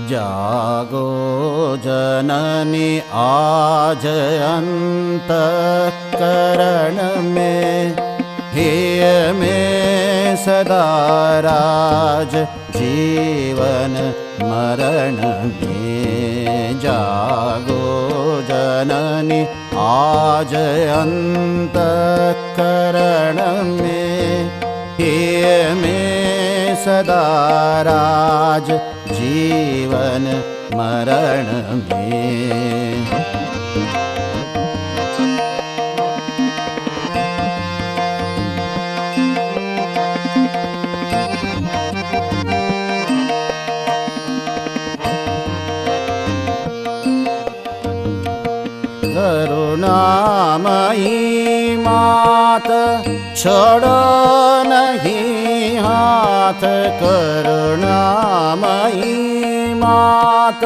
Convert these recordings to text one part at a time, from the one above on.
जागो जननी आज अंतःकरण में, हिय में सदा राज जीवन मरण में। जागो जननी आज अंतःकरण में, हिय में सदा राज जीवन मरण में। करुणामयी मात छोड़ो नहीं हाथ, करुणामयी मात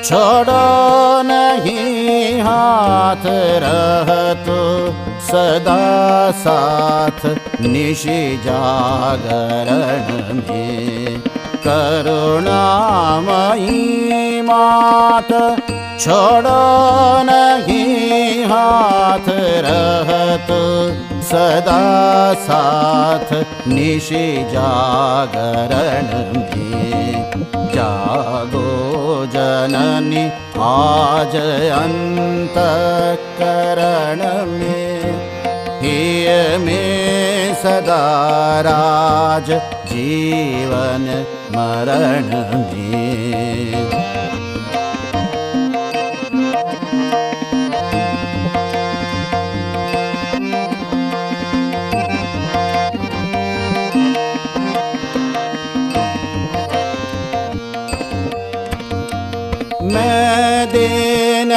छोड़ो नहीं हाथ। रहतो सदा साथ निशि जागरण में। करुणामयी मात छोड़ो नहीं हाथ, रहतो सदा साथ निशि जागरण में। जागो जननी आज अंतःकरण में, हिय में सदा राज जीवन मरण में। मैं दीन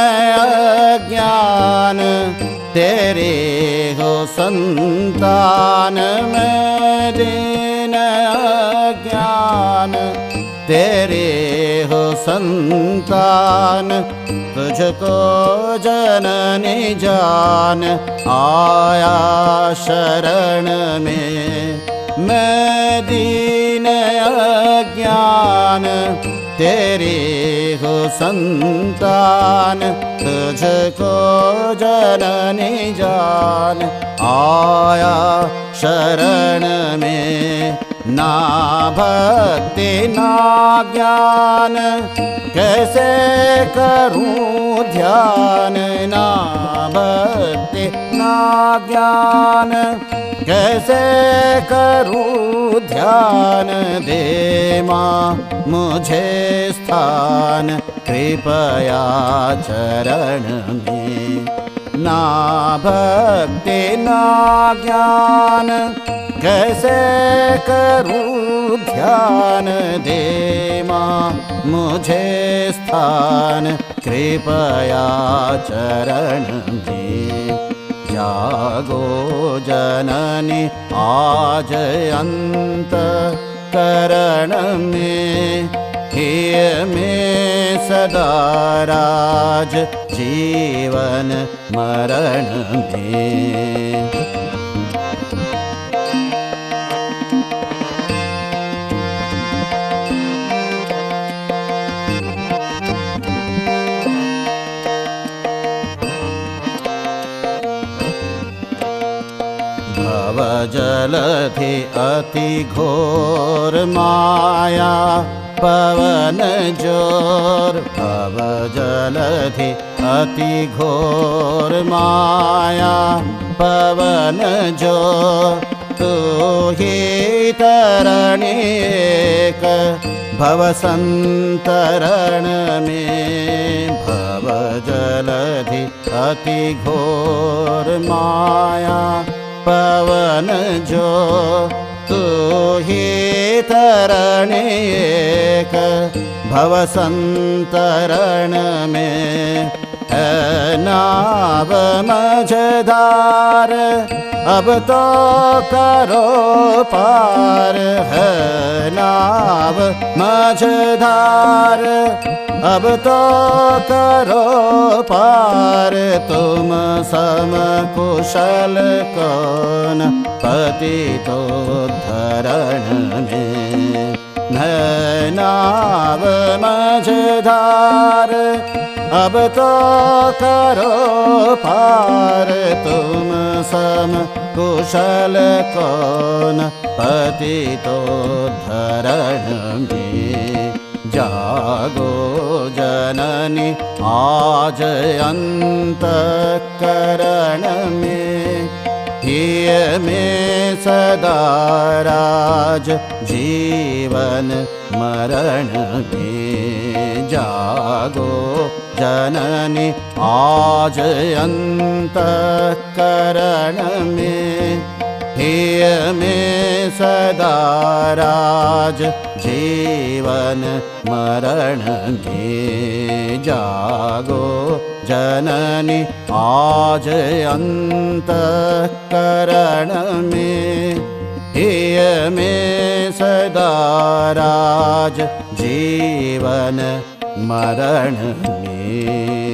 अज्ञान तेरे हो संतान, मैं दीन अज्ञान तेरे हो संतान। तुझको जननी जान आया शरण में। मैं दीन अज्ञान तेरे हो संतान, तुझको जननी जान आया शरण में। ना भक्ति ना ज्ञान कैसे करूं ध्यान, ना भक्ति ना ज्ञान कैसे करूं ध्यान। दे माँ मुझे स्थान कृपया चरण में। ना भक्ति ना ज्ञान कैसे करूं ध्यान। दे माँ मुझे स्थान कृपया चरण में। जागो जननी आज अंतःकरण में, हिय में सदा राज जीवन मरण में। भवजलधि अति घोर माया पवन जोर। भवजलधि अति घोर माया पवन जोर। तू ही तरणी एक भवसंतरण में। भवजलधि अति घोर माया पवन जो, तू ही तरणी एक भवसंतरण में। नाव मझधार अब तो करो पार है नाव मझधार अब तो करो पार तुम सम कुशल कौन पतितोद्धरण में है नाव मझधार अब तो करो पार तुम सम कुशल कौन पतितोद्धरण में जागो जननी आज अंतःकरण में हिय में सदा राज जीवन मरण में जागो जननी आज अंतःकरण में हिय में सदा राज जीवन मरण में जागो जननी आज अंतःकरण में हिय में सदा राज जीवन मरण में।